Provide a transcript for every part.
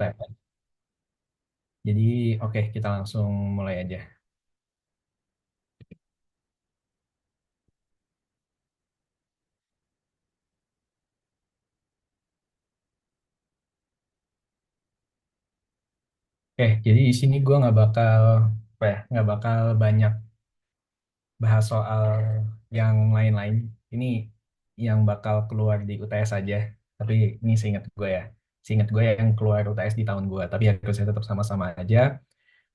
UTS. Jadi, oke, kita langsung mulai aja. Oke, jadi di sini gue nggak bakal, apa ya, nggak bakal banyak bahas soal yang lain-lain. Ini yang bakal keluar di UTS aja. Tapi ini seingat gue ya. Seingat gue yang keluar UTS di tahun gue. Tapi harusnya tetap sama-sama aja.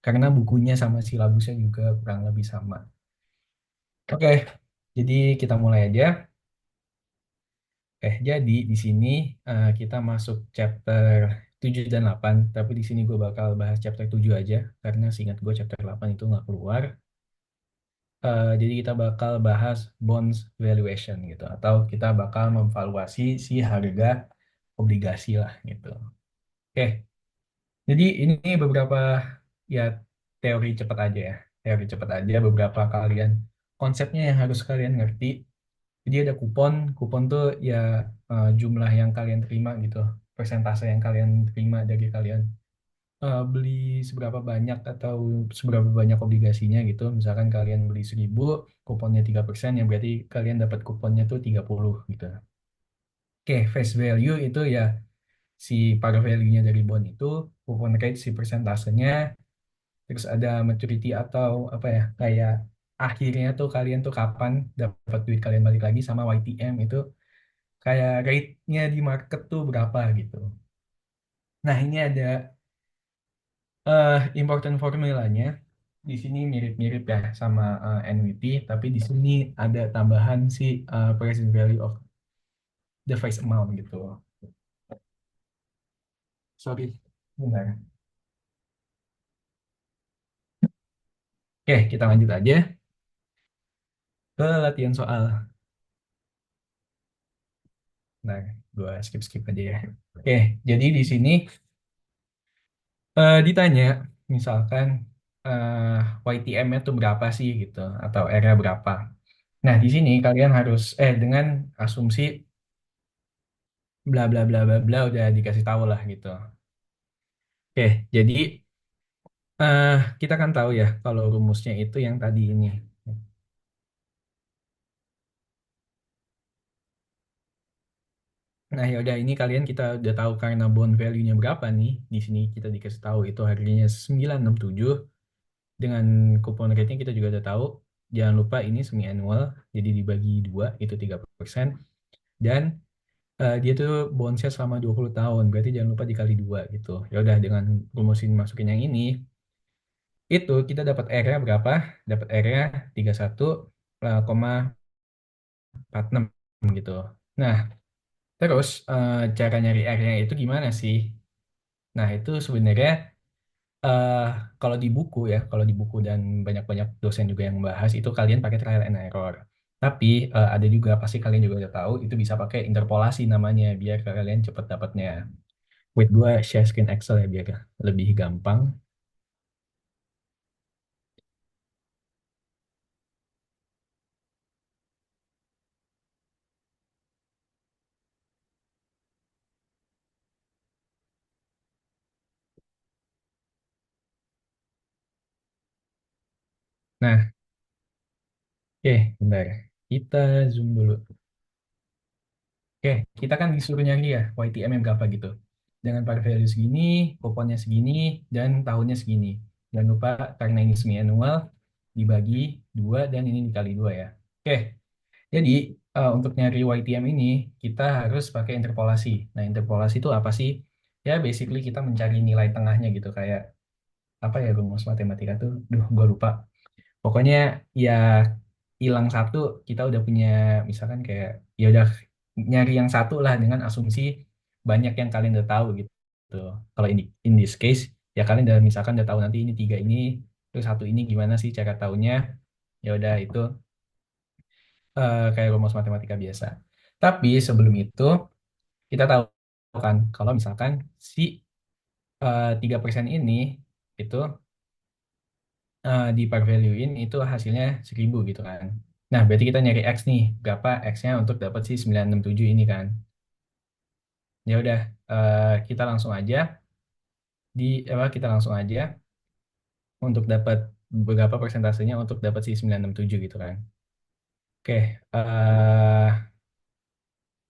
Karena bukunya sama silabusnya juga kurang lebih sama. Oke, jadi kita mulai aja. Jadi di sini kita masuk chapter 7 dan 8, tapi di sini gue bakal bahas chapter 7 aja, karena seingat gue chapter 8 itu nggak keluar. Jadi kita bakal bahas bonds valuation gitu, atau kita bakal memvaluasi si harga obligasi lah gitu. Oke, jadi ini beberapa ya teori cepat aja ya. Teori cepat aja beberapa kalian konsepnya yang harus kalian ngerti. Jadi ada kupon, kupon tuh ya jumlah yang kalian terima gitu, persentase yang kalian terima dari kalian beli seberapa banyak atau seberapa banyak obligasinya gitu. Misalkan kalian beli 1.000, kuponnya 3%, ya berarti kalian dapat kuponnya tuh 30 gitu. Oke, face value itu ya si par value-nya dari bond itu, kupon rate si persentasenya, terus ada maturity atau apa ya, kayak akhirnya tuh kalian tuh kapan dapat duit kalian balik lagi, sama YTM itu kayak rate-nya di market tuh berapa gitu. Nah, ini ada important formulanya. Di sini mirip-mirip ya sama NWT, tapi di sini ada tambahan si present value of the face amount gitu. Sorry, bentar. Oke, kita lanjut aja ke latihan soal. Nah, gua skip-skip aja ya. Oke, jadi di sini ditanya, misalkan YTM-nya tuh berapa sih gitu, atau R-nya berapa. Nah, di sini kalian harus dengan asumsi bla bla bla bla bla udah dikasih tahu lah gitu. Oke, jadi eh kita kan tahu ya kalau rumusnya itu yang tadi ini. Nah, ya udah ini kalian kita udah tahu karena bond value-nya berapa nih. Di sini kita dikasih tahu itu harganya 967 dengan kupon rate-nya kita juga udah tahu. Jangan lupa ini semi annual, jadi dibagi dua itu 3%. Dan dia tuh bondsnya selama 20 tahun, berarti jangan lupa dikali dua gitu. Ya udah dengan rumusin masukin yang ini, itu kita dapat R-nya berapa? Dapat R-nya 31,46 gitu. Nah, terus cara nyari R-nya itu gimana sih? Nah, itu sebenarnya eh, kalau di buku ya, kalau di buku dan banyak-banyak dosen juga yang bahas itu kalian pakai trial and error. Tapi ada juga pasti kalian juga udah tahu itu bisa pakai interpolasi namanya biar kalian cepet dapatnya. Wait, gue share screen Excel ya biar lebih gampang. Nah, oke, bentar. Kita zoom dulu. Oke, kita kan disuruh nyari ya YTM-nya berapa gitu. Dengan par value segini, kuponnya segini, dan tahunnya segini. Jangan lupa karena ini semi annual, dibagi dua dan ini dikali dua ya. Oke, jadi untuk nyari YTM ini kita harus pakai interpolasi. Nah, interpolasi itu apa sih? Ya, basically kita mencari nilai tengahnya gitu. Kayak apa ya rumus matematika tuh? Duh, gue lupa. Pokoknya ya hilang satu kita udah punya, misalkan kayak ya udah nyari yang satu lah dengan asumsi banyak yang kalian udah tahu gitu. Kalau in this case ya kalian udah misalkan udah tahu nanti ini tiga ini terus satu ini gimana sih cara taunya, ya udah itu kayak rumus matematika biasa. Tapi sebelum itu kita tahu kan kalau misalkan si 3% ini itu di par value-in itu hasilnya 1.000 gitu kan. Nah, berarti kita nyari X nih, berapa X-nya untuk dapat si 967 ini kan. Ya udah, kita langsung aja. di apa kita langsung aja untuk dapat berapa persentasenya untuk dapat si 967 gitu kan. Oke,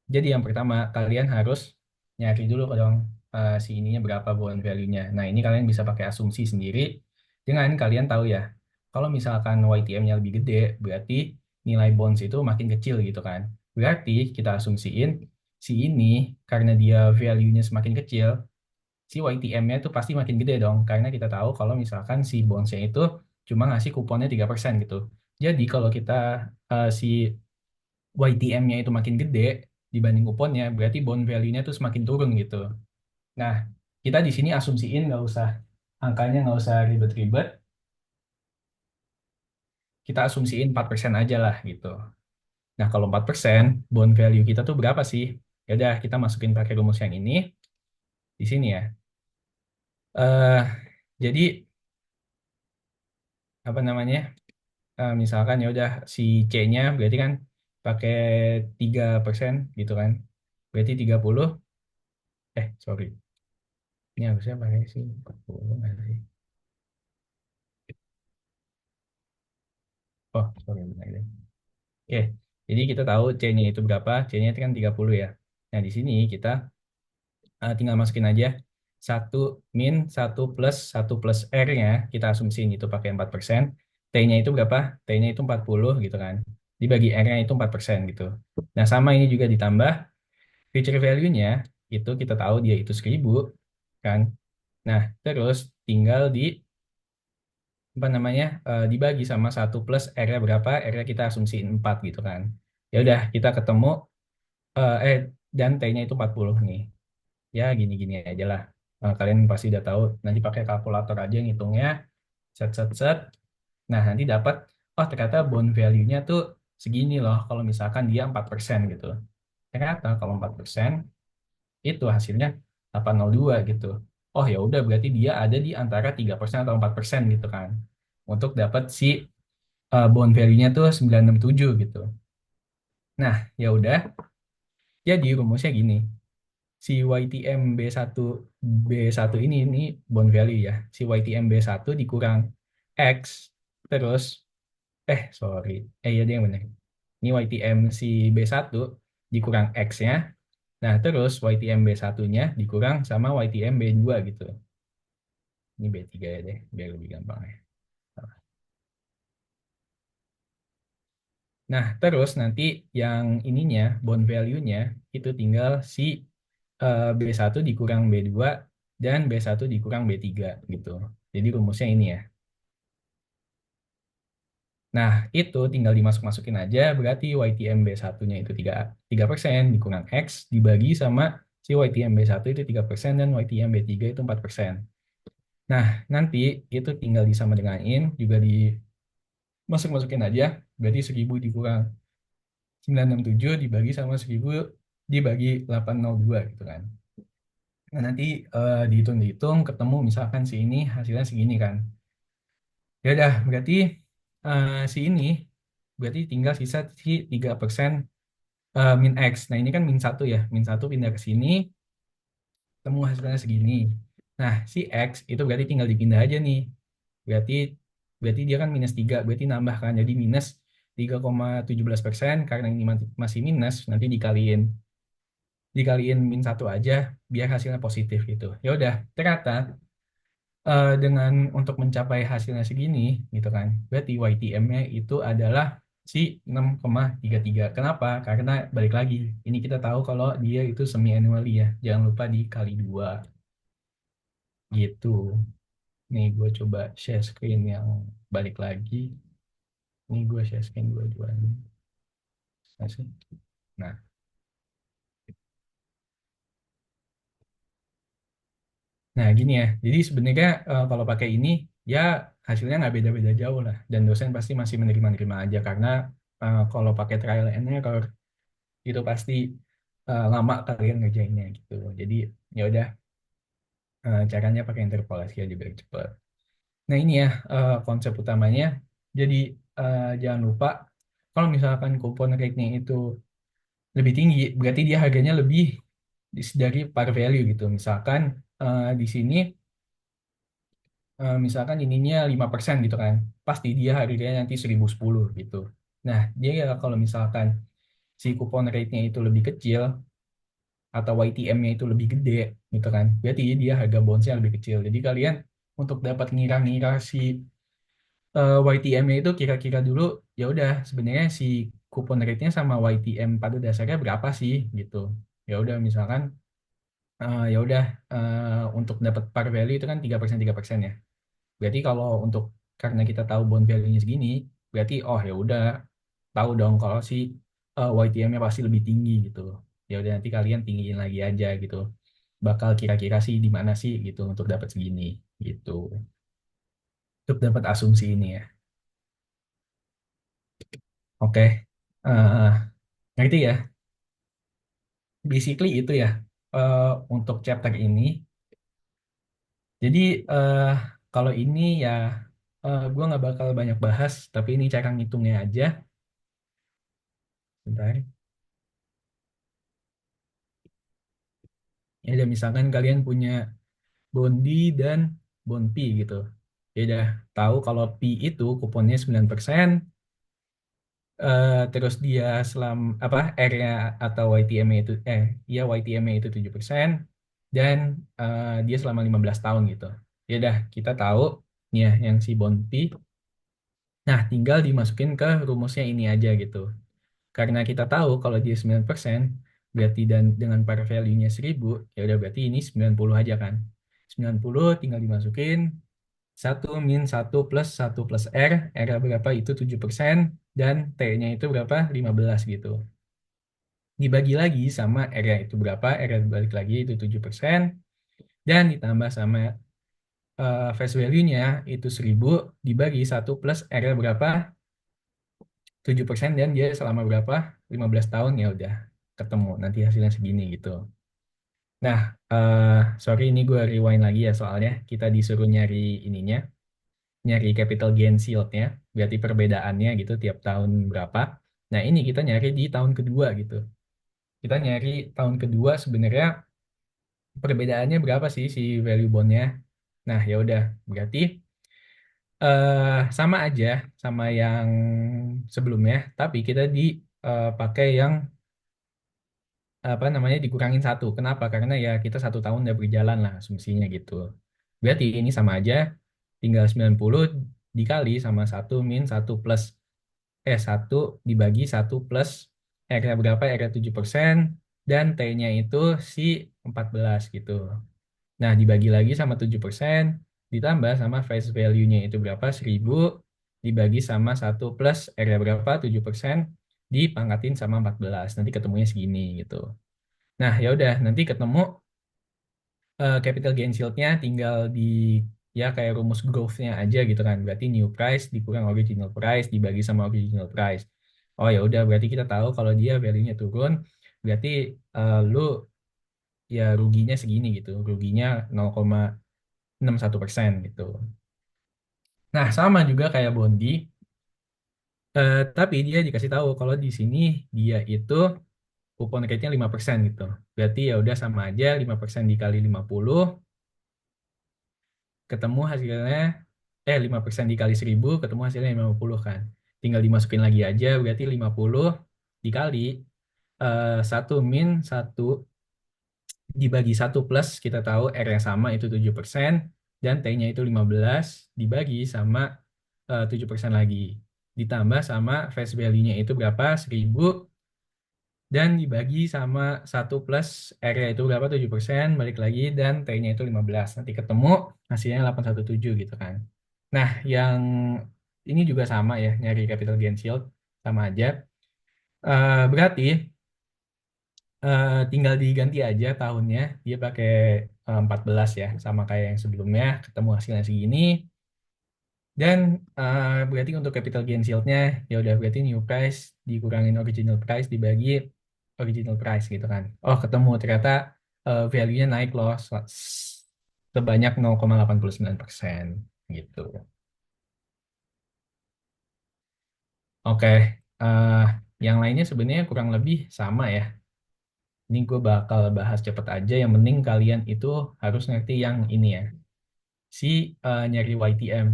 jadi yang pertama kalian harus nyari dulu dong si ininya berapa bond value-nya. Nah, ini kalian bisa pakai asumsi sendiri dengan kalian tahu ya. Kalau misalkan YTM-nya lebih gede, berarti nilai bonds itu makin kecil gitu kan. Berarti kita asumsiin si ini karena dia value-nya semakin kecil, si YTM-nya itu pasti makin gede dong. Karena kita tahu kalau misalkan si bonds-nya itu cuma ngasih kuponnya 3% gitu. Jadi kalau kita si YTM-nya itu makin gede dibanding kuponnya, berarti bond value-nya tuh semakin turun gitu. Nah, kita di sini asumsiin nggak usah angkanya nggak usah ribet-ribet, kita asumsiin 4% aja lah gitu. Nah, kalau 4% bond value kita tuh berapa sih? Ya udah, kita masukin pakai rumus yang ini di sini ya. eh jadi apa namanya? Misalkan ya udah si C-nya berarti kan pakai 3% gitu kan. Berarti 30, sorry. Ini harusnya pakai sih 40 nggak sih? Oh, sorry, benar deh. Oke, jadi kita tahu C-nya itu berapa? C-nya itu kan 30 ya. Nah, di sini kita tinggal masukin aja satu min satu plus R-nya, kita asumsiin itu pakai 4%. T-nya itu berapa? T-nya itu 40 gitu kan. Dibagi R-nya itu 4% gitu. Nah, sama ini juga ditambah future value-nya, itu kita tahu dia itu 1000 kan. Nah, terus tinggal di apa namanya dibagi sama satu plus R-nya berapa, R-nya kita asumsiin 4 gitu kan. Ya udah kita ketemu eh eh, dan T-nya itu 40 nih. Ya gini-gini aja lah. Kalian pasti udah tahu, nanti pakai kalkulator aja ngitungnya, set set set. Nah, nanti dapat oh ternyata bond value-nya tuh segini loh kalau misalkan dia 4% gitu. Ternyata kalau 4% itu hasilnya 802 gitu. Oh ya udah berarti dia ada di antara 3% atau 4% gitu kan. Untuk dapat si bond value-nya tuh 967 gitu. Nah, ya udah. Jadi rumusnya gini. Si YTM B1 B1 ini bond value ya. Si YTM B1 dikurang X terus sorry. Iya dia yang benar. Ini YTM si B1 dikurang X-nya. Nah, terus YTM B1-nya dikurang sama YTM B2 gitu. Ini B3 ya deh, biar lebih gampang ya. Nah, terus nanti yang ininya, bond value-nya, itu tinggal si B1 dikurang B2 dan B1 dikurang B3 gitu. Jadi rumusnya ini ya. Nah, itu tinggal dimasuk-masukin aja, berarti YTM B1-nya itu 3% dikurang X dibagi sama si YTM B1 itu 3% dan YTM B3 itu 4%. Nah, nanti itu tinggal disama denganin, juga dimasuk-masukin aja, berarti 1000 dikurang 967 dibagi sama 1000 dibagi 802 gitu kan. Nah, nanti dihitung-dihitung ketemu misalkan si ini hasilnya segini kan. Ya udah, berarti si ini berarti tinggal sisa si 3% min X. Nah, ini kan min 1 ya. Min 1 pindah ke sini, temu hasilnya segini. Nah, si X itu berarti tinggal dipindah aja nih. Berarti berarti dia kan -3 berarti nambah kan. Jadi minus 3,17% karena ini masih minus, nanti dikaliin min 1 aja biar hasilnya positif gitu. Ya udah, ternyata dengan untuk mencapai hasilnya segini gitu kan. Berarti YTM-nya itu adalah si 6,33. Kenapa? Karena balik lagi, ini kita tahu kalau dia itu semi annually ya. Jangan lupa dikali 2 gitu. Nih gue coba share screen yang balik lagi. Ini gue share screen dua-duanya. Nah, sih. Nah, nah, gini ya. Jadi sebenarnya kalau pakai ini ya hasilnya nggak beda-beda jauh lah. Dan dosen pasti masih menerima-nerima aja karena kalau pakai trial and error itu pasti lama kalian ngerjainnya gitu. Jadi ya udah caranya pakai interpolasi aja biar cepet. Nah ini ya konsep utamanya. Jadi jangan lupa kalau misalkan kupon rate-nya itu lebih tinggi, berarti dia harganya lebih dari par value gitu. Misalkan di sini misalkan ininya 5% gitu kan, pasti dia harganya nanti 1010 gitu. Nah, dia ya kalau misalkan si kupon rate-nya itu lebih kecil atau YTM-nya itu lebih gede gitu kan, berarti dia harga bondsnya lebih kecil. Jadi kalian untuk dapat ngira-ngira si YTM-nya itu kira-kira dulu, ya udah sebenarnya si kupon rate-nya sama YTM pada dasarnya berapa sih gitu. Ya udah misalkan ya udah untuk dapat par value itu kan 3% ya. Berarti kalau untuk karena kita tahu bond value-nya segini, berarti oh ya udah tahu dong kalau si YTM-nya pasti lebih tinggi gitu. Ya udah nanti kalian tinggiin lagi aja gitu. Bakal kira-kira sih di mana sih gitu untuk dapat segini gitu. Untuk dapat asumsi ini ya. Oke. Eh, ngerti ya? Basically itu ya eh, untuk chapter ini. Jadi eh, kalau ini ya gue nggak bakal banyak bahas, tapi ini cara ngitungnya aja. Bentar. Ya udah misalkan kalian punya Bondi dan Bonpi gitu. Ya udah tahu kalau Pi itu kuponnya 9%, terus dia apa R-nya atau YTM-nya itu ya YTM-nya itu 7% dan dia selama 15 tahun gitu. Ya udah kita tahu nih ya yang si Bonpi. Nah, tinggal dimasukin ke rumusnya ini aja gitu. Karena kita tahu kalau dia 9%, berarti dan dengan par value-nya 1000, ya udah berarti ini 90 aja kan. 90 tinggal dimasukin 1 min 1 plus 1 plus R, R berapa itu 7%, dan T-nya itu berapa? 15 gitu. Dibagi lagi sama R-nya itu berapa, R balik lagi itu 7%, dan ditambah sama face value-nya itu 1000, dibagi 1 plus R berapa? 7% dan dia selama berapa? 15 tahun ya udah ketemu nanti hasilnya segini gitu. Nah, sorry ini gue rewind lagi ya soalnya kita disuruh nyari ininya, nyari capital gain yield-nya, berarti perbedaannya gitu tiap tahun berapa. Nah, ini kita nyari di tahun kedua gitu. Kita nyari tahun kedua sebenarnya perbedaannya berapa sih si value bond-nya. Nah, ya udah berarti sama aja sama yang sebelumnya, tapi kita pakai yang apa namanya dikurangin satu. Kenapa? Karena ya kita 1 tahun udah berjalan lah asumsinya gitu. Berarti ini sama aja, tinggal 90 dikali sama 1 min 1 plus 1 dibagi 1 plus R-nya berapa? R-nya 7% dan T-nya itu si 14 gitu. Nah, dibagi lagi sama 7% ditambah sama face value-nya itu berapa? 1000 dibagi sama 1 plus R-nya berapa? 7% dipangkatin sama 14. Nanti ketemunya segini gitu. Nah, ya udah nanti ketemu capital gain yield-nya tinggal di ya kayak rumus growth-nya aja gitu kan. Berarti new price dikurang original price dibagi sama original price. Oh ya udah berarti kita tahu kalau dia value-nya turun, berarti lu ya ruginya segini gitu. Ruginya 0,61% gitu. Nah, sama juga kayak Bondi, tapi dia dikasih tahu kalau di sini dia itu kupon rate-nya 5% gitu. Berarti ya udah sama aja 5% dikali 50 ketemu hasilnya 5% dikali 1000 ketemu hasilnya 50 kan. Tinggal dimasukin lagi aja berarti 50 dikali 1 min 1 dibagi 1 plus kita tahu R yang sama itu 7% dan T-nya itu 15 dibagi sama 7% lagi. Ditambah sama face value-nya itu berapa? 1000 dan dibagi sama 1 plus R-nya itu berapa? 7% balik lagi dan T-nya itu 15. Nanti ketemu hasilnya 817 gitu kan. Nah, yang ini juga sama ya, nyari capital gain yield sama aja. Berarti tinggal diganti aja tahunnya. Dia pakai 14 ya, sama kayak yang sebelumnya. Ketemu hasilnya segini. Dan berarti untuk capital gain yield-nya ya udah berarti new price dikurangin original price dibagi original price gitu kan. Oh, ketemu ternyata value-nya naik loh sebanyak 0,89% gitu. Oke, eh, yang lainnya sebenarnya kurang lebih sama ya. Ini gue bakal bahas cepet aja. Yang penting kalian itu harus ngerti yang ini ya. si nyari YTM.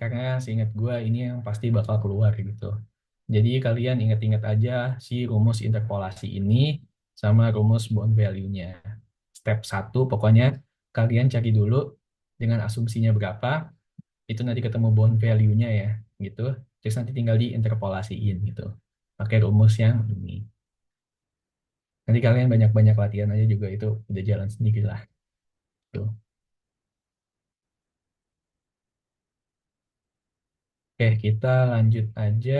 Karena seingat gue ini yang pasti bakal keluar gitu. Jadi kalian ingat-ingat aja si rumus interpolasi ini sama rumus bond value-nya. Step satu pokoknya kalian cari dulu dengan asumsinya berapa, itu nanti ketemu bond value-nya ya gitu. Terus nanti tinggal diinterpolasiin gitu. Pakai rumus yang ini. Nanti kalian banyak-banyak latihan aja juga itu udah jalan sendiri lah. Tuh. Oke, kita lanjut aja.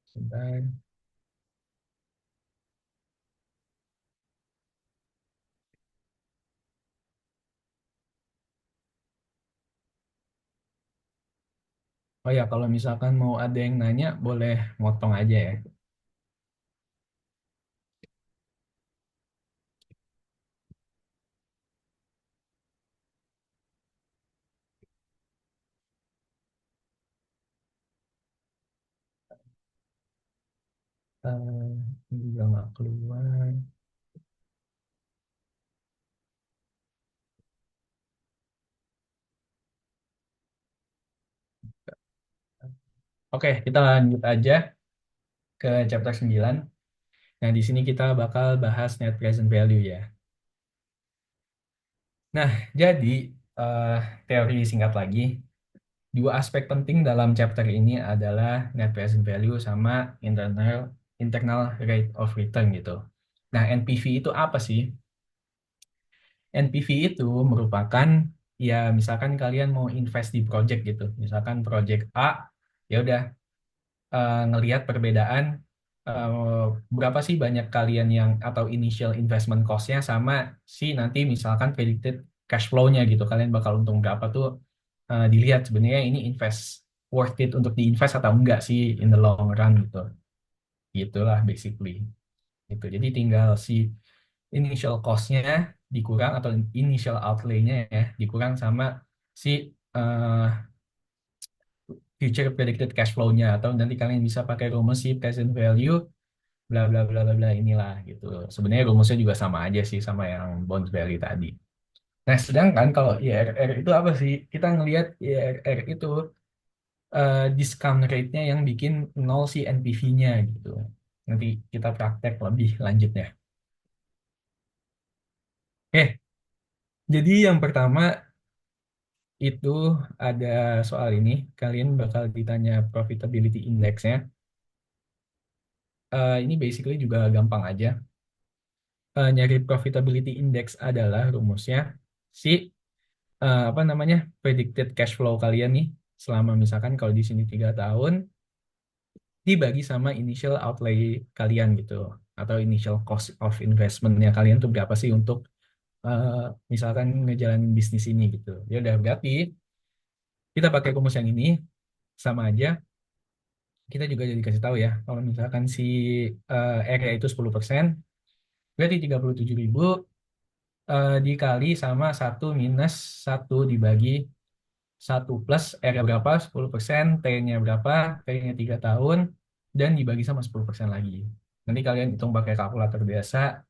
Sebentar. Oh ya, kalau misalkan mau ada yang nanya, boleh motong aja ya. Eh, ini juga nggak keluar. Oke, kita lanjut aja ke chapter 9. Nah, di sini kita bakal bahas net present value ya. Nah, jadi eh, teori singkat lagi, dua aspek penting dalam chapter ini adalah net present value sama internal internal rate of return gitu. Nah, NPV itu apa sih? NPV itu merupakan ya misalkan kalian mau invest di project gitu. Misalkan project A, ya udah ngelihat perbedaan berapa sih banyak kalian yang atau initial investment cost-nya sama si nanti misalkan predicted cash flow-nya gitu. Kalian bakal untung berapa tuh dilihat sebenarnya ini invest worth it untuk diinvest atau enggak sih in the long run gitu. Gitulah basically. Gitu. Jadi tinggal si initial cost-nya dikurang atau initial outlay-nya ya dikurang sama si eh, future predicted cash flow-nya atau nanti kalian bisa pakai rumus si present value bla bla bla bla bla inilah gitu. Sebenarnya rumusnya juga sama aja sih sama yang bond value tadi. Nah, sedangkan kalau IRR itu apa sih? Kita ngelihat IRR itu discount rate-nya yang bikin nol si NPV-nya gitu. Nanti kita praktek lebih lanjutnya. Oke, jadi yang pertama itu ada soal ini. Kalian bakal ditanya profitability index-nya. Ini basically juga gampang aja. Nyari profitability index adalah rumusnya si apa namanya predicted cash flow kalian nih selama misalkan kalau di sini 3 tahun dibagi sama initial outlay kalian gitu atau initial cost of investmentnya kalian tuh berapa sih untuk eh, misalkan ngejalanin bisnis ini gitu. Ya udah berarti kita pakai rumus yang ini sama aja. Kita juga jadi kasih tahu ya kalau misalkan si area itu 10% berarti 37.000 dikali sama satu minus satu dibagi satu plus R berapa 10%, T-nya berapa, T-nya 3 tahun, dan dibagi sama 10% lagi. Nanti kalian hitung pakai kalkulator biasa,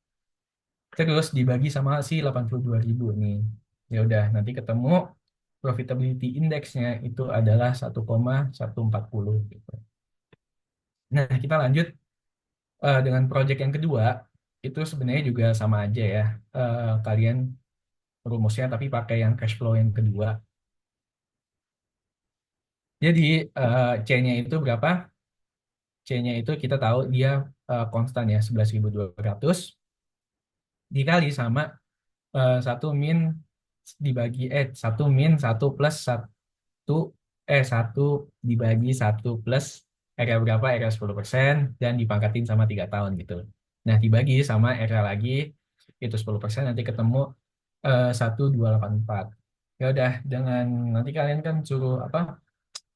terus dibagi sama si 82.000 nih. Ya udah, nanti ketemu profitability index-nya itu adalah 1,140 gitu. Nah, kita lanjut dengan project yang kedua, itu sebenarnya juga sama aja ya. Kalian rumusnya tapi pakai yang cash flow yang kedua. Jadi C-nya itu berapa? C-nya itu kita tahu dia konstan ya 11.200 dikali sama 1 min dibagi satu min satu plus satu satu dibagi satu plus area berapa area 10% dan dipangkatin sama 3 tahun gitu. Nah dibagi sama area lagi itu 10% nanti ketemu 1,284. Ya udah dengan nanti kalian kan suruh apa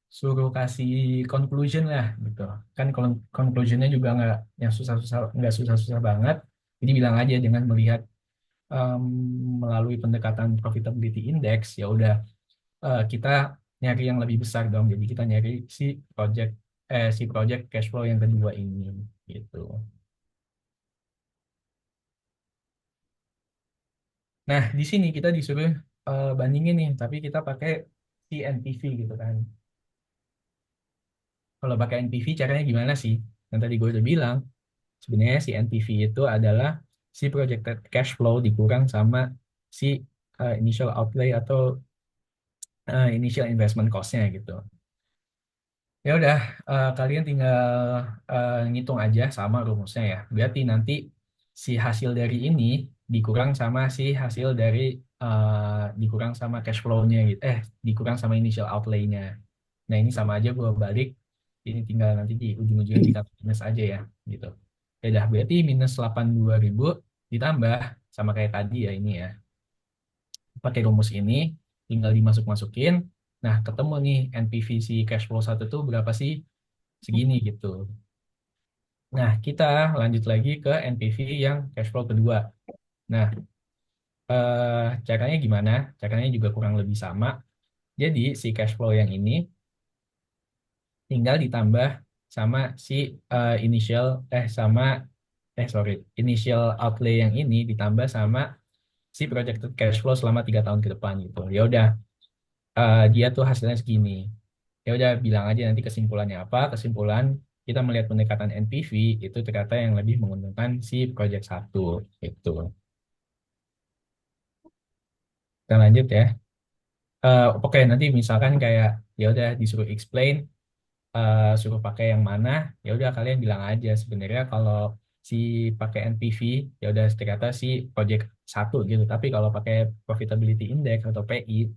suruh kasih conclusion lah gitu kan kalau conclusionnya juga yang susah-susah nggak susah-susah banget jadi bilang aja dengan melihat em, melalui pendekatan profitability index ya udah kita nyari yang lebih besar dong jadi kita nyari project si project cash flow yang kedua ini gitu. Nah, di sini kita disuruh bandingin nih, tapi kita pakai si NPV gitu kan. Kalau pakai NPV caranya gimana sih? Yang tadi gue udah bilang, sebenarnya si NPV itu adalah si projected cash flow dikurang sama si initial outlay atau initial investment cost-nya gitu. Ya udah, kalian tinggal ngitung aja sama rumusnya ya. Berarti nanti si hasil dari ini dikurang sama si hasil dari dikurang sama cash flow-nya gitu. Dikurang sama initial outlay-nya. Nah, ini sama aja gue balik. Ini tinggal nanti di ujung-ujungnya dikasih minus aja ya gitu. Ya udah, berarti minus 82.000 ditambah sama kayak tadi ya ini ya. Pakai rumus ini tinggal dimasuk-masukin. Nah, ketemu nih NPV si cash flow satu tuh berapa sih? Segini gitu. Nah, kita lanjut lagi ke NPV yang cash flow kedua. Nah, caranya gimana? Caranya juga kurang lebih sama. Jadi, si cash flow yang ini tinggal ditambah sama si initial, sama, sorry, initial outlay yang ini ditambah sama si projected cash flow selama 3 tahun ke depan gitu. Ya udah, dia tuh hasilnya segini. Ya udah, bilang aja nanti kesimpulannya apa. Kesimpulan kita melihat pendekatan NPV itu ternyata yang lebih menguntungkan si project satu itu. Kita lanjut ya. Oke, nanti misalkan kayak ya udah disuruh explain, suruh pakai yang mana, ya udah kalian bilang aja sebenarnya kalau si pakai NPV ya udah ternyata si project satu gitu. Tapi kalau pakai profitability index atau PI,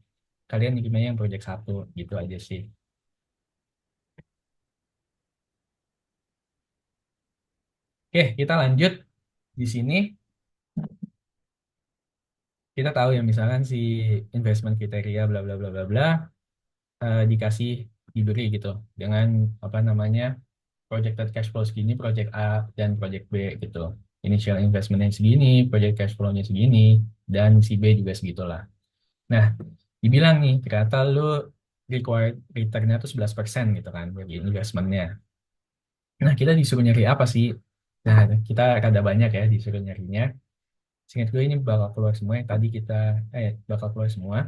kalian gimana yang project satu gitu aja sih. Oke, kita lanjut di sini. Kita tahu ya misalkan si investment kriteria bla bla bla bla bla dikasih diberi gitu dengan apa namanya projected cash flow segini project A dan project B gitu. Initial investmentnya segini, project cash flow-nya segini, dan si B juga segitulah. Nah, dibilang nih ternyata lu required return-nya tuh 11% gitu kan bagi investmentnya. Nah, kita disuruh nyari apa sih? Nah, kita rada banyak ya disuruh nyarinya. Seingat gue ini bakal keluar semua yang tadi kita bakal keluar semua.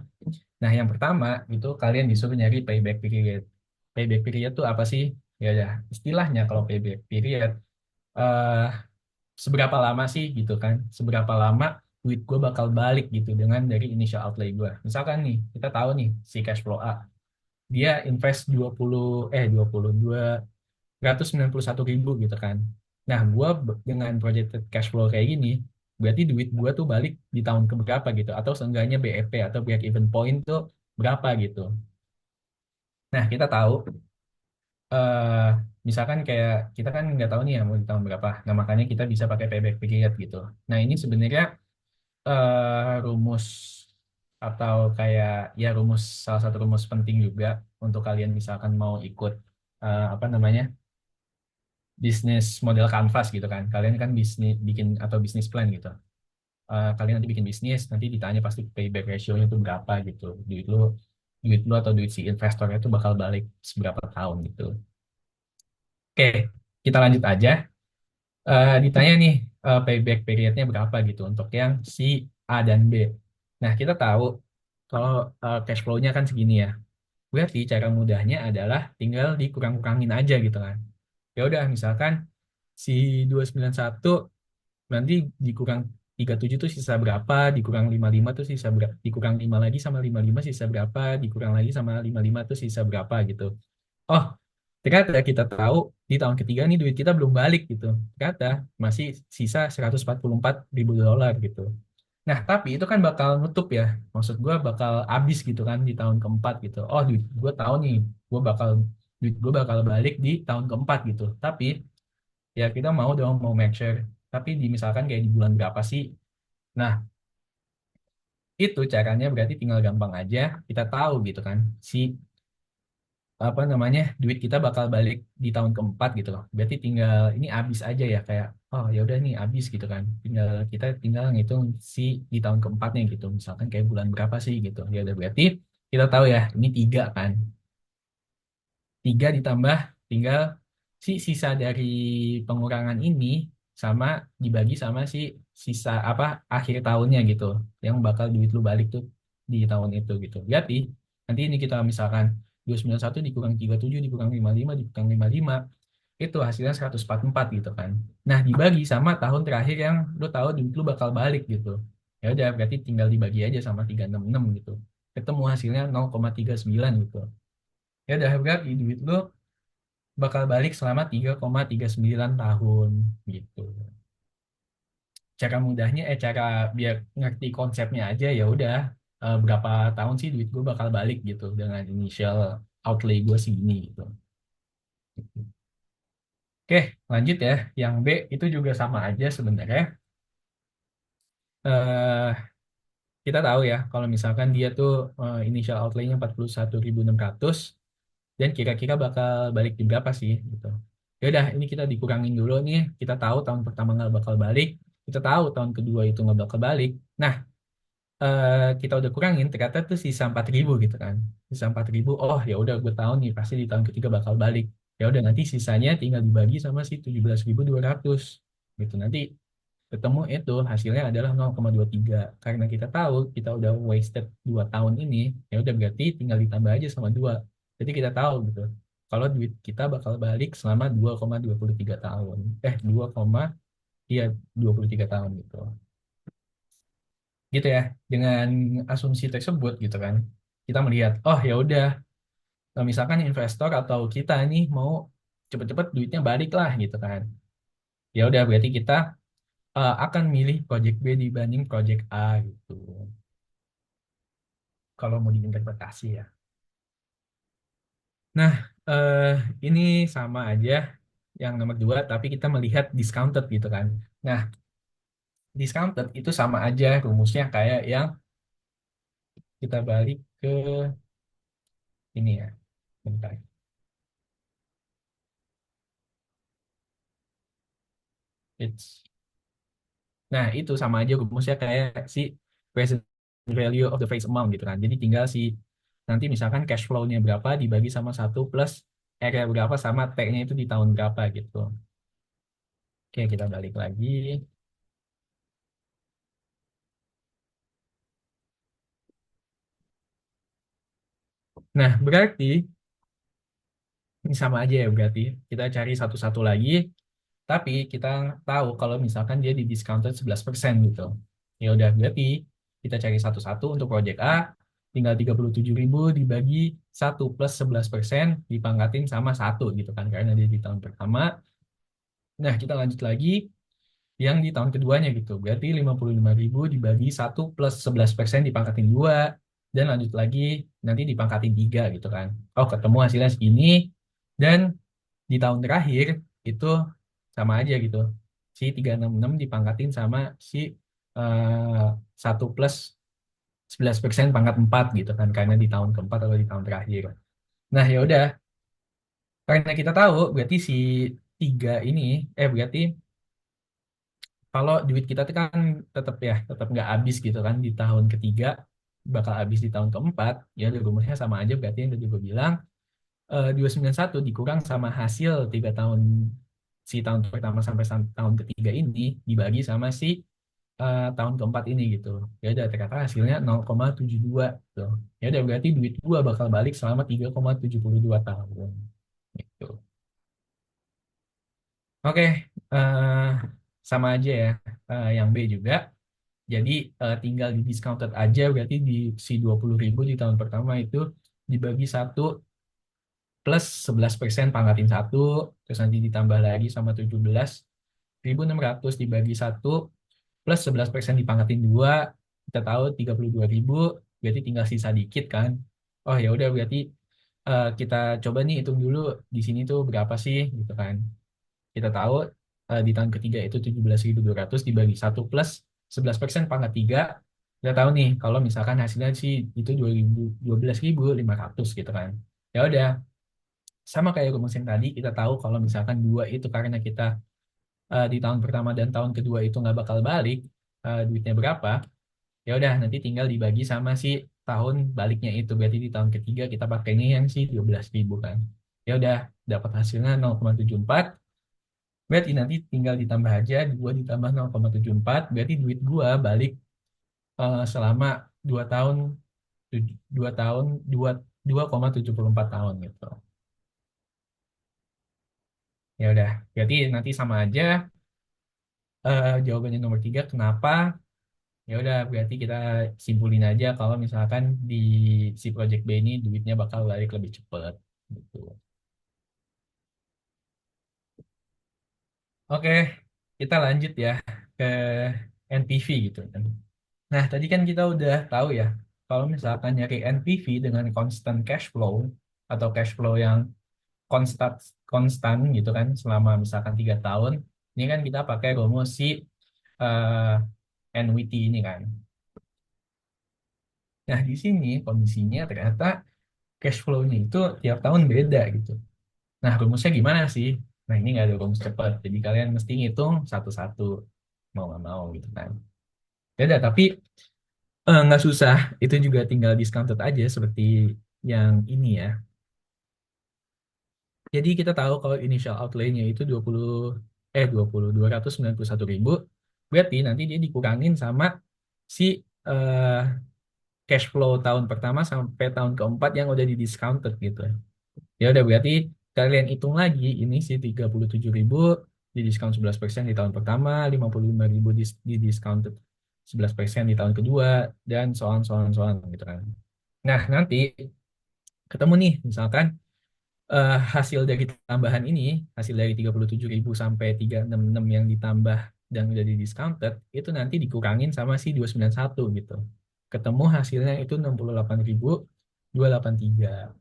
Nah, yang pertama itu kalian disuruh nyari payback period. Payback period tuh apa sih? Ya, ya istilahnya kalau payback period eh seberapa lama sih gitu kan? Seberapa lama duit gue bakal balik gitu dengan dari initial outlay gue. Misalkan nih, kita tahu nih si cash flow A, dia invest 291.000 gitu kan. Nah, gue dengan projected cash flow kayak gini, berarti duit gue tuh balik di tahun keberapa gitu, atau seenggaknya BEP atau break even point tuh berapa gitu. Nah, kita tahu, eh misalkan kayak kita kan nggak tahu nih ya mau di tahun berapa. Nah, makanya kita bisa pakai payback period gitu. Nah, ini sebenarnya rumus atau kayak ya rumus salah satu rumus penting juga untuk kalian misalkan mau ikut apa namanya bisnis model kanvas gitu kan. Kalian kan bisnis bikin atau bisnis plan gitu. Kalian nanti bikin bisnis, nanti ditanya pasti payback ratio-nya itu berapa gitu. Duit lu atau duit si investornya itu bakal balik seberapa tahun gitu. Oke, kita lanjut aja. Ditanya nih payback periodnya berapa gitu untuk yang si A dan B. Nah, kita tahu kalau cash flow-nya kan segini ya. Berarti cara mudahnya adalah tinggal dikurang-kurangin aja gitu kan. Ya udah, misalkan si 291 nanti dikurang 37 tuh sisa berapa, dikurang 55 tuh sisa berapa, dikurang 5 lagi sama 55 sisa berapa, dikurang lagi sama 55 tuh sisa berapa gitu. Oh, ternyata kita tahu di tahun ketiga nih duit kita belum balik gitu. Ternyata masih sisa 144.000 dolar gitu. Nah, tapi itu kan bakal nutup ya. Maksud gue bakal habis gitu kan di tahun keempat gitu. Oh, duit gue tahu nih, gue bakal duit gue bakal balik di tahun keempat gitu. Tapi ya kita mau dong mau make sure. Tapi di misalkan kayak di bulan berapa sih? Nah, itu caranya berarti tinggal gampang aja kita tahu gitu kan. Si apa namanya duit kita bakal balik di tahun keempat gitu loh. Berarti tinggal ini habis aja ya kayak oh ya udah nih habis gitu kan. Kita tinggal ngitung si di tahun keempatnya gitu. Misalkan kayak bulan berapa sih gitu. Ya udah berarti kita tahu ya ini tiga kan. Tiga ditambah tinggal si sisa dari pengurangan ini. sama dibagi sama si sisa apa akhir tahunnya gitu, yang bakal duit lu balik tuh di tahun itu gitu. Berarti nanti ini kita misalkan 291 dikurang 37 dikurang 55 dikurang 55 itu hasilnya 144 gitu kan. Nah, dibagi sama tahun terakhir yang lu tahu duit lu bakal balik gitu. Ya udah berarti tinggal dibagi aja sama 366 gitu. Ketemu hasilnya 0,39 gitu. Ya udah berarti duit lu bakal balik selama 3,39 tahun gitu. Cara mudahnya cara biar ngerti konsepnya aja ya udah berapa tahun sih duit gue bakal balik gitu dengan initial outlay gue segini gitu. Oke, lanjut ya. Yang B itu juga sama aja sebenarnya. eh Kita tahu ya, kalau misalkan dia tuh initial outlay-nya 41.600 dan kira-kira bakal balik di berapa sih gitu. Ya udah, ini kita dikurangin dulu nih. Kita tahu tahun pertama nggak bakal balik, kita tahu tahun kedua itu nggak bakal balik. Nah, kita udah kurangin, ternyata tuh sisa 4.000 gitu kan. Sisa 4.000, oh ya udah gue tahu nih pasti di tahun ketiga bakal balik. Ya udah nanti sisanya tinggal dibagi sama si 17.200 gitu. Nanti ketemu itu hasilnya adalah 0,23 karena kita tahu kita udah wasted 2 tahun ini, ya udah berarti tinggal ditambah aja sama 2. Jadi kita tahu gitu kalau duit kita bakal balik selama 2,23 tahun, 2, iya 23 tahun gitu gitu ya. Dengan asumsi tersebut gitu kan, kita melihat oh ya udah, misalkan investor atau kita nih mau cepet-cepet duitnya balik lah gitu kan, ya udah berarti kita akan milih project B dibanding project A gitu. Kalau mau diinterpretasi ya. Nah, eh, ini sama aja yang nomor dua, tapi kita melihat discounted gitu kan. Nah, discounted itu sama aja rumusnya kayak yang kita balik ke ini ya. Bentar. It's, nah, itu sama aja rumusnya kayak si present value of the face amount gitu kan. Jadi tinggal si nanti misalkan cash flow-nya berapa dibagi sama satu plus R berapa sama T-nya itu di tahun berapa gitu. Oke, kita balik lagi. Nah, berarti ini sama aja ya berarti. Kita cari satu-satu lagi, tapi kita tahu kalau misalkan dia di discounted 11% gitu. Ya udah, berarti kita cari satu-satu untuk project A, tinggal 37.000 dibagi 1 plus 11% dipangkatin sama satu gitu kan, karena dia di tahun pertama. Nah, kita lanjut lagi yang di tahun keduanya gitu. Berarti 55.000 dibagi 1 plus 11% dipangkatin 2 dan lanjut lagi nanti dipangkatin 3 gitu kan. Oh, ketemu hasilnya segini dan di tahun terakhir itu sama aja gitu. Si 366 dipangkatin sama si 1 plus 11% pangkat 4 gitu kan karena di tahun keempat atau di tahun terakhir. Nah, ya udah karena kita tahu berarti si tiga ini berarti kalau duit kita tuh kan tetap nggak habis gitu kan di tahun ketiga, bakal habis di tahun keempat. Ya udah rumusnya sama aja berarti yang tadi gue bilang 291 dikurang sama hasil 3 tahun, si tahun pertama sampai tahun ketiga ini dibagi sama si tahun keempat ini gitu. Ya udah ternyata hasilnya 0,72 gitu. Ya udah berarti duit gua bakal balik selama 3,72 tahun gitu. Oke, eh, sama aja ya. Yang B juga. Jadi tinggal di discounted aja berarti di si 20.000 di tahun pertama itu dibagi 1 plus 11% pangkatin satu, terus nanti ditambah lagi sama 17.600 dibagi 1 plus 11% dipangkatin 2, kita tahu 32.000, berarti tinggal sisa dikit kan. Oh ya udah berarti kita coba nih hitung dulu di sini tuh berapa sih gitu kan. Kita tahu di tahun ketiga itu 17.200 dibagi 1 plus 11% pangkat 3. Kita tahu nih kalau misalkan hasilnya sih itu 12.500 gitu kan. Ya udah, sama kayak rumus yang tadi, kita tahu kalau misalkan dua itu karena kita di tahun pertama dan tahun kedua itu nggak bakal balik duitnya berapa, ya udah nanti tinggal dibagi sama si tahun baliknya itu. Berarti di tahun ketiga kita pakainya yang si 12.000 kan. Ya udah dapat hasilnya 0,74. Berarti nanti tinggal ditambah aja 2 ditambah 0,74, berarti duit gua balik selama 2 tahun, 2 tahun, 2,74 tahun gitu. Ya udah, berarti nanti sama aja. Jawabannya nomor 3 kenapa? Ya udah, berarti kita simpulin aja kalau misalkan di si Project B ini duitnya bakal balik lebih cepat gitu. Oke, kita lanjut ya ke NPV gitu kan. Nah, tadi kan kita udah tahu ya, kalau misalkan nyari NPV dengan constant cash flow atau cash flow yang konstan konstan gitu kan selama misalkan 3 tahun, ini kan kita pakai rumus si NWT ini kan. Nah, di sini kondisinya ternyata cash flow-nya itu tiap tahun beda gitu. Nah, rumusnya gimana sih? Nah, ini nggak ada rumus cepat. Jadi kalian mesti ngitung satu-satu. Mau nggak mau gitu kan. Beda, tapi nggak susah. Itu juga tinggal discounted aja seperti yang ini ya. Jadi kita tahu kalau initial outlay-nya itu 291 ribu. Berarti nanti dia dikurangin sama si eh, cash flow tahun pertama sampai tahun keempat yang udah di discounted gitu. Ya udah berarti kalian hitung lagi ini sih 37 ribu di diskon 11% di tahun pertama, 55 ribu di discounted 11% di tahun kedua, dan soal gitu kan. Nah, nanti ketemu nih misalkan hasil dari tambahan ini, hasil dari 37 ribu sampai 366 yang ditambah dan udah di discounted, itu nanti dikurangin sama si 291 gitu. Ketemu hasilnya itu 68.283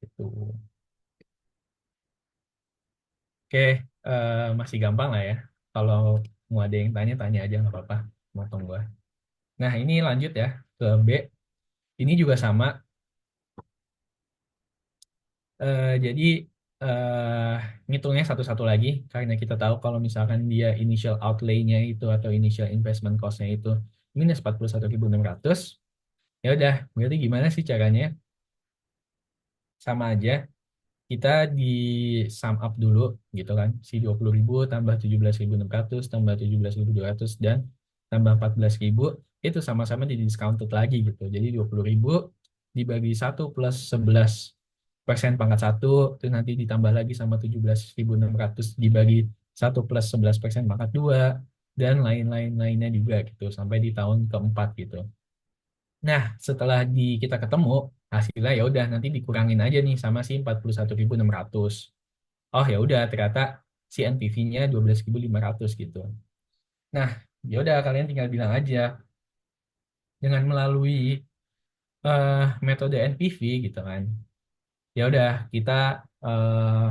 gitu. Oke, masih gampang lah ya. Kalau mau ada yang tanya, tanya aja nggak apa-apa. Motong gua. Nah, ini lanjut ya ke B. Ini juga sama. Jadi ngitungnya satu-satu lagi karena kita tahu kalau misalkan dia initial outlay-nya itu atau initial investment cost-nya itu minus 41.600. Ya udah, berarti gimana sih caranya? Sama aja. Kita di sum up dulu gitu kan, si 20 ribu tambah 17.600 tambah 17.200 dan tambah 14 ribu itu sama-sama di discounted lagi gitu. Jadi 20 ribu dibagi 1 plus 11% pangkat satu, itu nanti ditambah lagi sama 17.600 dibagi 1 plus 11% pangkat dua, dan lain-lain-lainnya juga gitu sampai di tahun keempat gitu. Nah, setelah kita ketemu hasilnya, ya udah nanti dikurangin aja nih sama si 41.600. Oh ya udah, ternyata si NPV-nya 12.500 gitu. Nah, ya udah kalian tinggal bilang aja dengan melalui metode NPV gitu kan. Ya udah kita eh,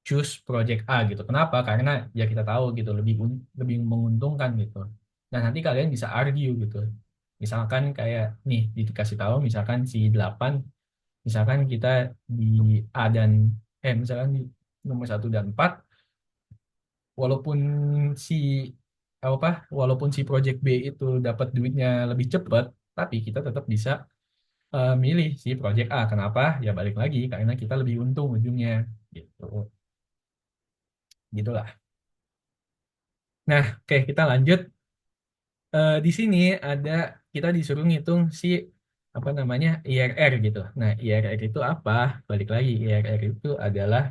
choose project A gitu. Kenapa? Karena ya kita tahu gitu lebih menguntungkan gitu. Dan nanti kalian bisa argue gitu. Misalkan kayak nih dikasih tahu misalkan si 8, misalkan kita di A dan misalkan di nomor 1 dan 4, walaupun si apa walaupun si project B itu dapat duitnya lebih cepat, tapi kita tetap bisa milih si project A. Kenapa? Ya balik lagi karena kita lebih untung ujungnya gitu. Gitulah. Nah, oke, kita lanjut. Di sini ada, kita disuruh ngitung si apa namanya IRR gitu. Nah, IRR itu apa? Balik lagi, IRR itu adalah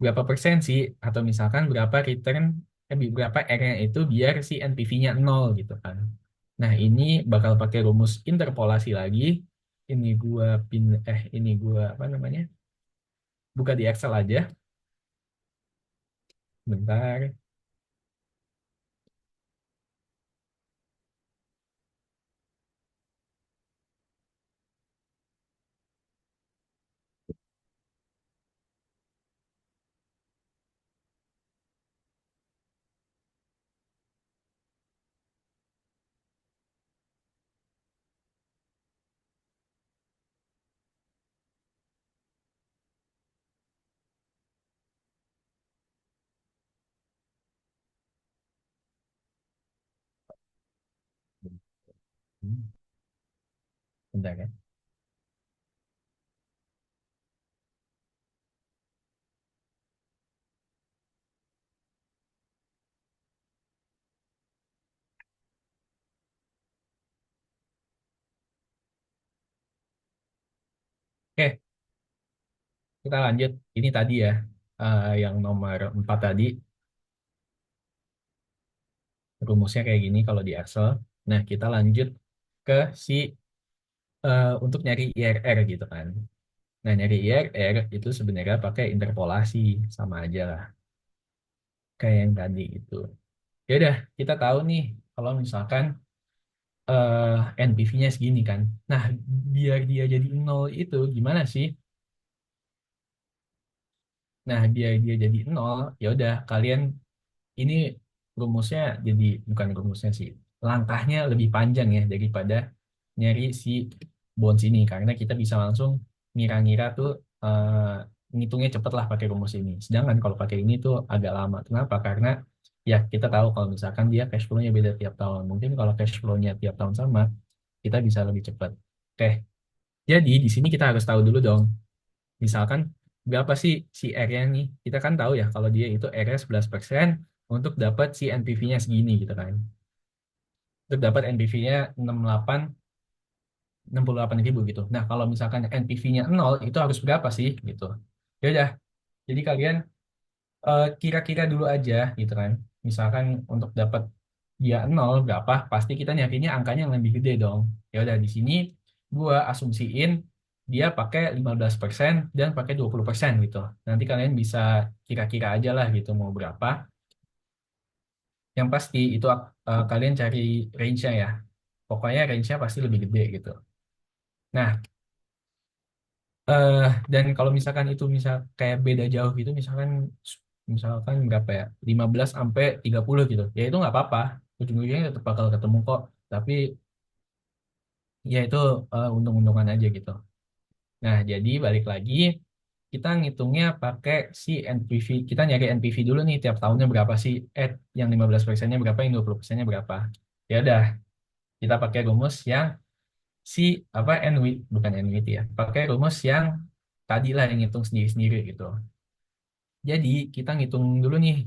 berapa persen sih, atau misalkan berapa return, berapa R-nya itu biar si NPV-nya nol gitu kan. Nah, ini bakal pakai rumus interpolasi lagi. Ini gua apa namanya? Buka di Excel aja. Bentar. Hmm, Bentar ya. kita lanjut. Ini tadi ya, yang nomor 4 tadi, rumusnya kayak gini kalau di Excel. Nah, kita lanjut ke si untuk nyari IRR gitu kan. Nah, nyari IRR itu sebenarnya pakai interpolasi, sama aja lah kayak yang tadi gitu. Ya udah, kita tahu nih kalau misalkan NPV-nya segini kan. Nah, biar dia jadi nol itu gimana sih? Nah, biar dia jadi nol, ya udah kalian ini rumusnya jadi bukan rumusnya sih. Langkahnya lebih panjang ya daripada nyari si bonds ini karena kita bisa langsung ngira-ngira tuh ngitungnya cepet lah pakai rumus ini. Sedangkan kalau pakai ini tuh agak lama. Kenapa? Karena ya kita tahu kalau misalkan dia cash flow-nya beda tiap tahun. Mungkin kalau cash flow-nya tiap tahun sama, kita bisa lebih cepat. Oke, jadi di sini kita harus tahu dulu dong. Misalkan berapa sih si R-nya nih? Kita kan tahu ya kalau dia itu R-nya 11% untuk dapat si NPV-nya segini gitu kan. Untuk dapat NPV-nya 68 ribu gitu. Nah, kalau misalkan NPV-nya nol itu harus berapa sih gitu. Ya udah, jadi kalian kira-kira dulu aja gitu kan. Misalkan untuk dapat dia nol berapa, pasti kita nyarinya angkanya yang lebih gede dong. Ya udah di sini gua asumsiin dia pakai 15% dan pakai 20% gitu. Nanti kalian bisa kira-kira aja lah gitu mau berapa. Yang pasti itu kalian cari range-nya ya. Pokoknya range-nya pasti lebih gede gitu. Nah, eh dan kalau misalkan itu misal kayak beda jauh gitu, misalkan berapa ya, 15 sampai 30 gitu, ya itu nggak apa-apa, ujung-ujungnya tetap bakal ketemu kok, tapi ya itu untung-untungan aja gitu. Nah, jadi balik lagi, kita ngitungnya pakai si NPV, kita nyari NPV dulu nih tiap tahunnya berapa sih, yang 15%-nya berapa, yang 20%-nya berapa. Ya udah, kita pakai rumus yang si apa NWIT, bukan NWIT ya, pakai rumus yang tadi lah yang ngitung sendiri-sendiri gitu. Jadi kita ngitung dulu nih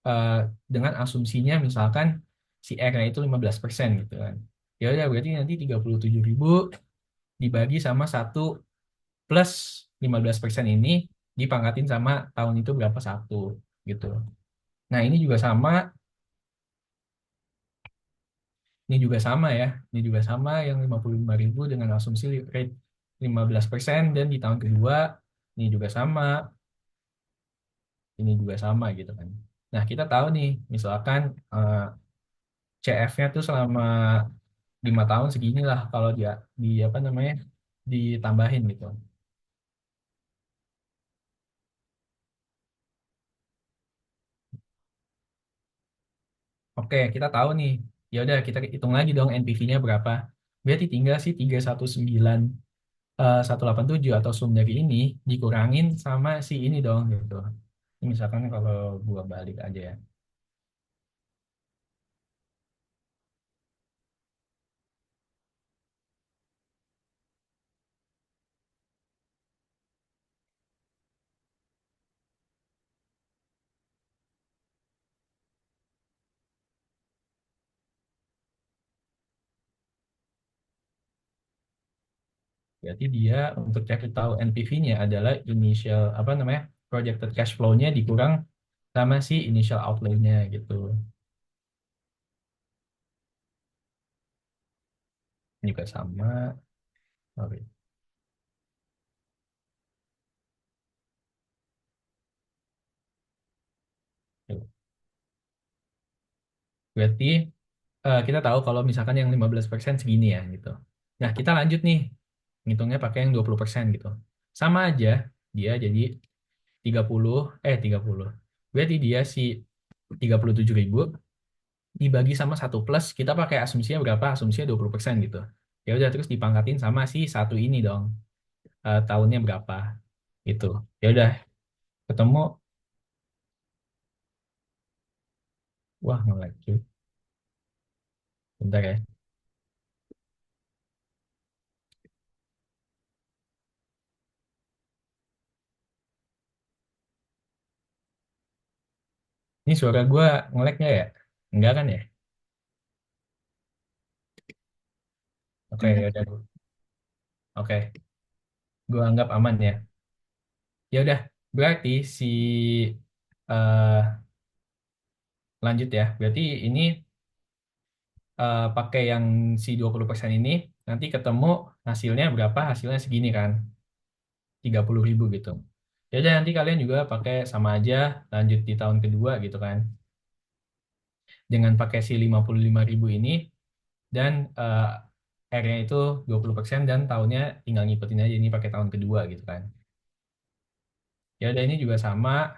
eh, dengan asumsinya misalkan si R-nya itu 15% gitu kan. Ya udah berarti nanti 37.000 dibagi sama 1 plus 15% ini dipangkatin sama tahun itu berapa satu gitu. Nah ini juga sama ya. Ini juga sama yang 55.000 dengan asumsi rate 15% dan di tahun kedua ini juga sama, ini juga sama gitu kan. Nah, kita tahu nih, misalkan CF-nya tuh selama 5 tahun segini lah kalau dia di apa namanya ditambahin gitu. Oke, kita tahu nih. Ya udah kita hitung lagi dong NPV-nya berapa. Berarti tinggal sih 319,187 atau sum dari ini dikurangin sama si ini dong gitu. Ini misalkan kalau gua balik aja ya. Berarti dia untuk cari tahu NPV-nya adalah initial apa namanya projected cash flow-nya dikurang sama si initial outlay-nya gitu. Ini juga sama. Oke. Berarti kita tahu kalau misalkan yang 15% segini ya gitu. Nah, kita lanjut nih. Ngitungnya pakai yang 20% gitu. Sama aja, dia jadi 30. Berarti dia si 37.000 dibagi sama 1 plus, kita pakai asumsinya berapa? Asumsinya 20% gitu. Ya udah terus dipangkatin sama si satu ini dong. Tahunnya berapa gitu. Ya udah ketemu. Wah, nge-lag cuy. Bentar ya. Ini suara gue nge-lag nggak ya? Enggak kan ya? Oke, ya udah. Oke, gue anggap aman ya. Ya udah, berarti si eh lanjut ya. Berarti ini pakai yang si 20% ini nanti ketemu hasilnya berapa? Hasilnya segini kan, 30.000 gitu. Ya udah nanti kalian juga pakai sama aja lanjut di tahun kedua gitu kan. Dengan pakai si 55.000 ini dan R-nya itu 20% dan tahunnya tinggal ngikutin aja ini pakai tahun kedua gitu kan. Ya udah ini juga sama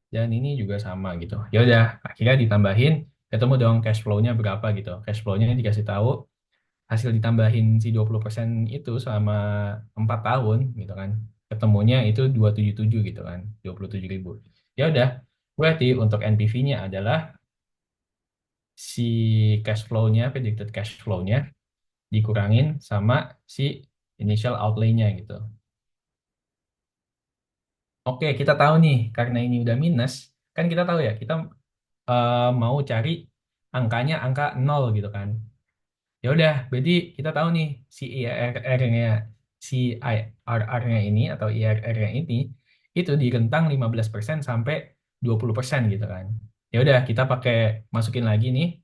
dan ini juga sama gitu. Ya udah akhirnya ditambahin ketemu dong cash flow-nya berapa gitu. Cash flow-nya dikasih tahu hasil ditambahin si 20% itu selama 4 tahun gitu kan. Ketemunya itu 277 gitu kan. 27.000. Ya udah berarti untuk NPV-nya adalah si cash flow-nya, predicted cash flow-nya dikurangin sama si initial outlay-nya gitu. Oke, kita tahu nih, karena ini udah minus, kan kita tahu ya, kita mau cari angkanya angka 0 gitu kan. Ya udah, berarti kita tahu nih si IRR-nya, si IRR-nya ini atau IRR-nya ini itu di rentang 15% sampai 20% gitu kan. Ya udah, kita pakai masukin lagi nih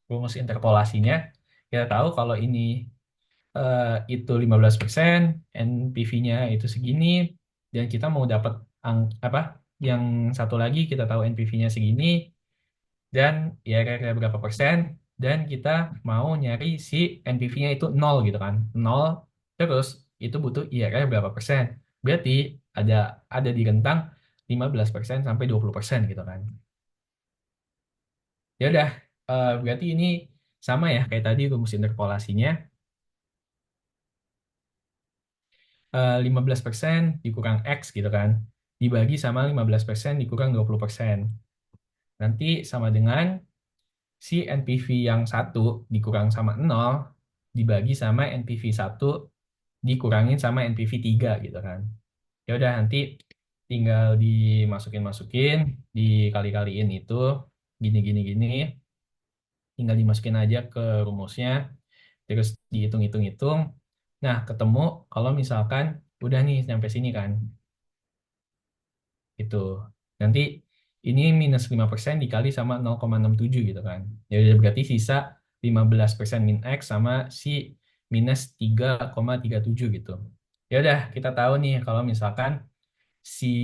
rumus interpolasinya. Kita tahu kalau ini eh, itu 15%, NPV-nya itu segini, dan kita mau dapat apa? Yang satu lagi kita tahu NPV-nya segini, dan IRR-nya berapa persen, dan kita mau nyari si NPV-nya itu nol gitu kan. Nol, terus itu butuh IRR berapa persen. Berarti ada ada di rentang 15% sampai 20% gitu kan. Ya udah, berarti ini sama ya kayak tadi rumus interpolasinya. 15% dikurang X gitu kan. Dibagi sama 15% dikurang 20%. Nanti sama dengan si NPV yang satu dikurang sama nol dibagi sama NPV satu dikurangin sama NPV 3 gitu kan. Ya udah nanti tinggal dimasukin-masukin, dikali-kaliin itu gini gini gini, tinggal dimasukin aja ke rumusnya, terus dihitung-hitung-hitung. Nah, ketemu kalau misalkan udah nih sampai sini kan. Gitu. Nanti ini minus 5% dikali sama 0,67 gitu kan. Jadi berarti sisa 15% min X sama si minus 3,37 gitu. Ya udah, kita tahu nih kalau misalkan si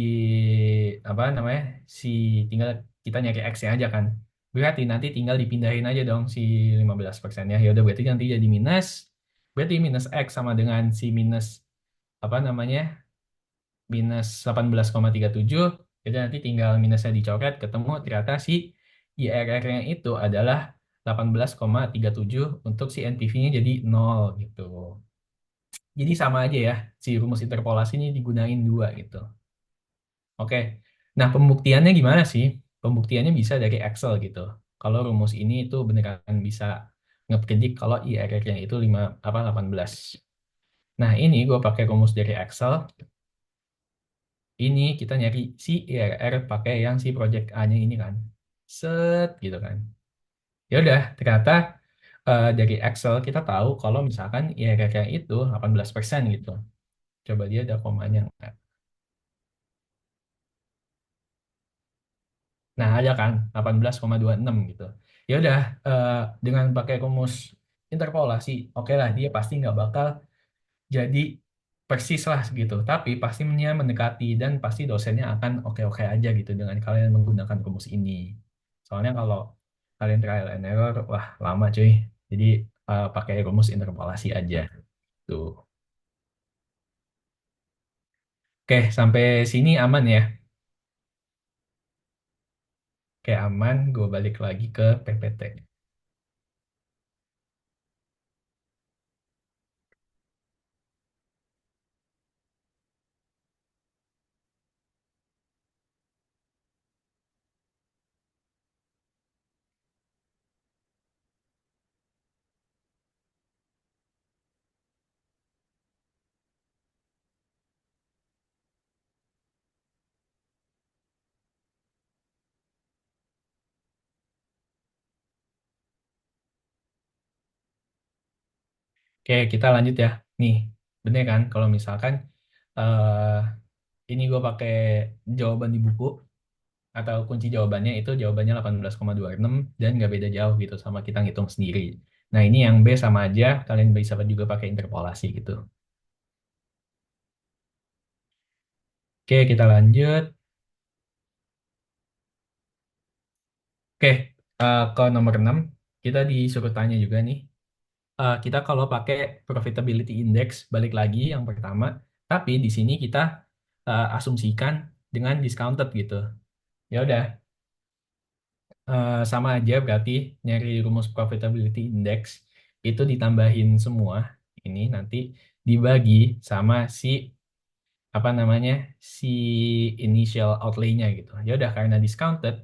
apa namanya? Si tinggal kita nyari X-nya aja kan. Berarti nanti tinggal dipindahin aja dong si 15%-nya. Ya udah berarti nanti jadi minus. Berarti minus X sama dengan si minus apa namanya? Minus 18,37, jadi nanti tinggal minusnya dicoret ketemu ternyata si IRR-nya itu adalah 18,37 untuk si NPV-nya jadi nol gitu. Jadi sama aja ya, si rumus interpolasi ini digunain dua gitu. Oke, nah pembuktiannya gimana sih? Pembuktiannya bisa dari Excel gitu. Kalau rumus ini itu beneran bisa ngepredik kalau IRR-nya itu 5 apa 18. Nah, ini gue pakai rumus dari Excel. Ini kita nyari si IRR pakai yang si project A-nya ini kan. Set gitu kan. Ya udah, ternyata dari Excel kita tahu kalau misalkan IRR-nya itu 18% gitu. Coba dia ada komanya nggak? Nah, ada kan 18,26 gitu. Ya udah, eh, dengan pakai rumus interpolasi, oke lah dia pasti nggak bakal jadi persis lah gitu. Tapi pastinya mendekati dan pasti dosennya akan oke-oke aja gitu dengan kalian menggunakan rumus ini. Soalnya kalau kalian trial and error, wah lama cuy. Jadi pakai rumus interpolasi aja. Tuh. Oke, sampai sini aman ya. Oke, aman. Gue balik lagi ke PPT. Oke, kita lanjut ya. Nih, bener kan kalau misalkan eh ini gue pakai jawaban di buku atau kunci jawabannya itu jawabannya 18,26 dan nggak beda jauh gitu sama kita ngitung sendiri. Nah, ini yang B sama aja, kalian bisa juga pakai interpolasi gitu. Oke, kita lanjut. Oke, ke nomor 6 kita disuruh tanya juga nih. Kita kalau pakai profitability index, balik lagi yang pertama, tapi di sini kita asumsikan dengan discounted gitu. Ya udah, sama aja berarti nyari rumus profitability index itu ditambahin semua ini nanti dibagi sama si apa namanya si initial outlay-nya gitu. Ya udah karena discounted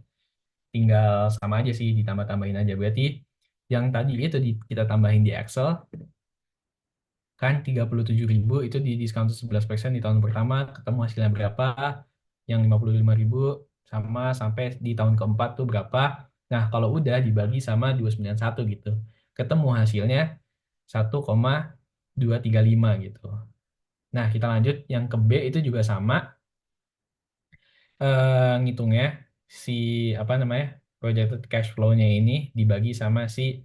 tinggal sama aja sih ditambah-tambahin aja berarti yang tadi itu kita tambahin di Excel kan 37.000 itu di diskon 11% di tahun pertama ketemu hasilnya berapa yang 55.000 sama sampai di tahun keempat tuh berapa. Nah kalau udah dibagi sama 291 gitu ketemu hasilnya 1,235 gitu. Nah kita lanjut yang ke B itu juga sama, ngitungnya si apa namanya projected cash flow-nya ini dibagi sama si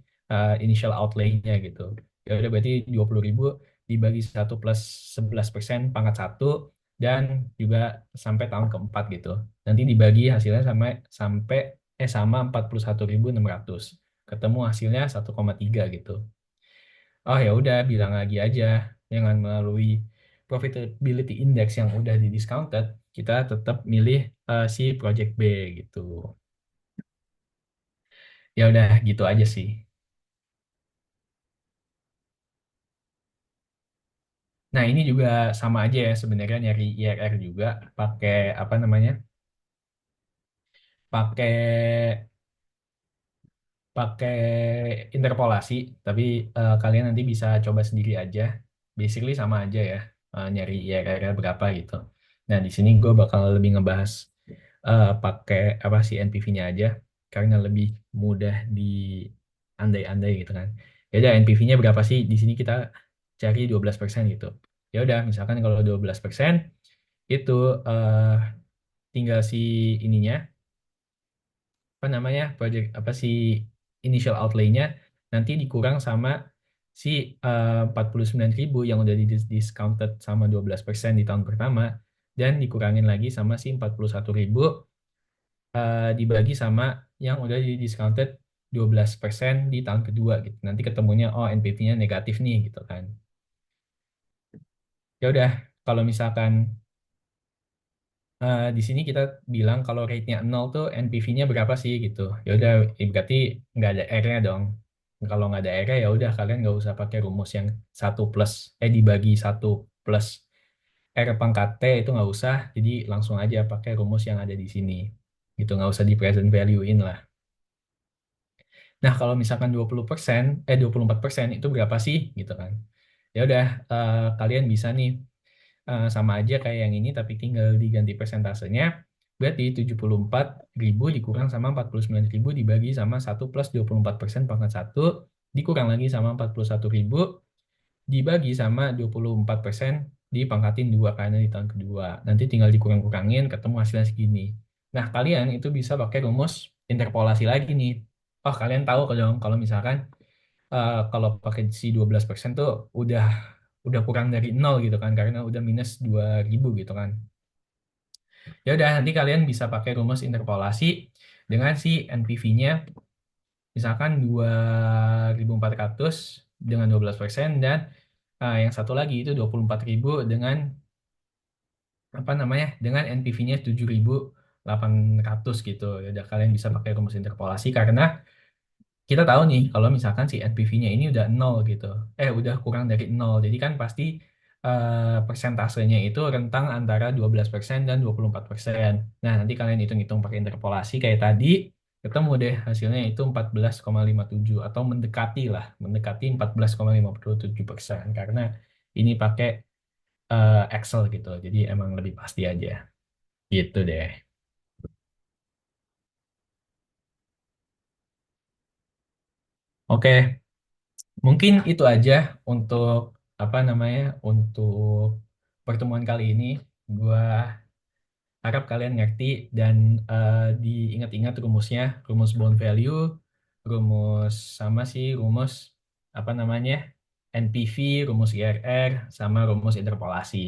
initial outlay-nya gitu. Ya udah berarti 20.000 dibagi 1 plus 11% pangkat satu dan juga sampai tahun keempat gitu. Nanti dibagi hasilnya sampai sampai sama 41.600. Ketemu hasilnya 1,3 gitu. Oh ya udah bilang lagi aja dengan melalui profitability index yang udah di discounted, kita tetap milih si project B gitu. Ya udah gitu aja sih. Nah, ini juga sama aja ya sebenarnya nyari IRR juga pakai apa namanya? Pakai pakai interpolasi, tapi kalian nanti bisa coba sendiri aja. Basically sama aja ya, nyari IRR berapa gitu. Nah, di sini gue bakal lebih ngebahas pakai apa sih NPV-nya aja, karena lebih mudah di andai-andai gitu kan. Ya udah NPV-nya berapa sih? Di sini kita cari 12% gitu. Ya udah, misalkan kalau 12% itu eh, tinggal si ininya apa namanya project apa sih initial outlay-nya nanti dikurang sama si 49.000 yang udah di discounted sama 12% di tahun pertama dan dikurangin lagi sama si 41.000 dibagi sama yang udah di discounted 12% di tahun kedua gitu. Nanti ketemunya oh NPV-nya negatif nih gitu kan. Ya udah kalau misalkan di sini kita bilang kalau rate-nya 0 tuh NPV-nya berapa sih gitu. Ya udah berarti nggak ada R-nya dong. Kalau nggak ada R-nya ya udah kalian nggak usah pakai rumus yang satu plus dibagi satu plus R pangkat T itu nggak usah. Jadi langsung aja pakai rumus yang ada di sini. Gitu nggak usah di present value-in lah. Nah, kalau misalkan 20%, 24% itu berapa sih gitu kan. Ya udah kalian bisa nih sama aja kayak yang ini tapi tinggal diganti persentasenya. Berarti 74.000 dikurang sama 49.000 dibagi sama 1 plus 24% pangkat satu dikurang lagi sama 41.000 dibagi sama 24% dipangkatin 2 karena di tahun kedua. Nanti tinggal dikurang-kurangin ketemu hasilnya segini. Nah, kalian itu bisa pakai rumus interpolasi lagi nih. Oh, kalian tahu dong kalau misalkan kalau pakai si 12% tuh udah kurang dari nol gitu kan karena udah minus 2.000 gitu kan. Ya udah nanti kalian bisa pakai rumus interpolasi dengan si NPV-nya misalkan 2.400 dengan 12% dan yang satu lagi itu 24.000 dengan apa namanya dengan NPV-nya 7.800 gitu. Ya udah kalian bisa pakai rumus interpolasi karena kita tahu nih kalau misalkan si NPV-nya ini udah nol gitu, udah kurang dari nol, jadi kan pasti persentasenya itu rentang antara 12% dan 24%. Nah, nanti kalian hitung-hitung pakai interpolasi kayak tadi, ketemu deh hasilnya itu 14,57 atau mendekati lah, mendekati 14,57% karena ini pakai Excel gitu, jadi emang lebih pasti aja, gitu deh. Oke, mungkin itu aja untuk apa namanya untuk pertemuan kali ini. Gua harap kalian ngerti dan diingat-ingat rumusnya, rumus bound value, rumus sama sih, rumus apa namanya, NPV, rumus IRR, sama rumus interpolasi.